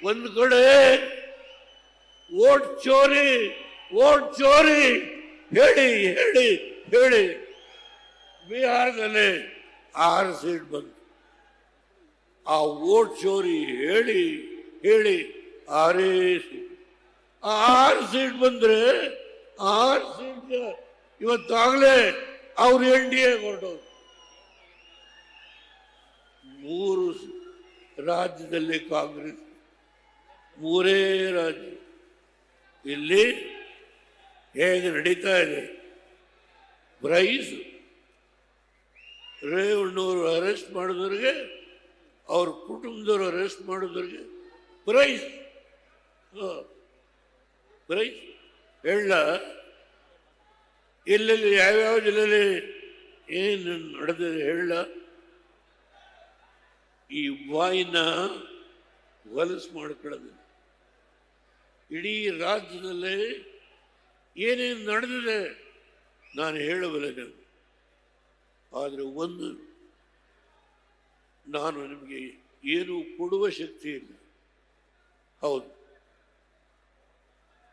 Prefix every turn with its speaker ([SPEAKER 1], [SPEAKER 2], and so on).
[SPEAKER 1] ಒಂದು ಕಡೆ ಓಟ್ ಚೋರಿ ಹೇಳಿ ಹೇಳಿ ಹೇಳಿ ಬಿಹಾರದಲ್ಲಿ 6 ಸೀಟ್ ಬಂತು. ಆ ಓಟ್ ಚೋರಿ ಹೇಳಿ ಹೇಳಿ 6 ಸೀಟ್. 6 ಸೀಟ್ ಬಂದ್ರೆ 6 ಸೀಟ್ ಇವತ್ತಾಗಲೇ ಅವ್ರು NDA ಹೊರಟೋರು. 3 ರಾಜ್ಯದಲ್ಲಿ ಕಾಂಗ್ರೆಸ್, 3 ರಾಜ್ಯ. ಇಲ್ಲಿ ಹೇಗೆ ನಡೀತಾ ಇದೆ? ಬ್ರೈಸ್ ರೇವಣ್ಣವರು ಅರೆಸ್ಟ್ ಮಾಡಿದವ್ರಿಗೆ, ಅವ್ರ ಕುಟುಂಬದವರು ಅರೆಸ್ಟ್ ಮಾಡಿದವ್ರಿಗೆ ಪ್ರೈಸ್ ಹೇಳ. ಎಲ್ಲೆಲ್ಲಿ ಯಾವ್ಯಾವ ಜಿಲ್ಲೆಯಲ್ಲಿ ಏನು ನಡೆದಿದೆ ಹೇಳ. ಈ ಬಾಯಿನ ಹೊಲಸು ಮಾಡ್ಕೊಳ್ಳೋದು. ಇಡೀ ರಾಜ್ಯದಲ್ಲಿ ಏನೇನು ನಡೆದಿದೆ ನಾನು ಹೇಳಬಲ್ಲೆ. ಆದರೆ ಒಂದು, ನಾನು ನಿಮಗೆ ಏನು ಕೊಡುವ ಶಕ್ತಿ ಇಲ್ಲ. ಹೌದು,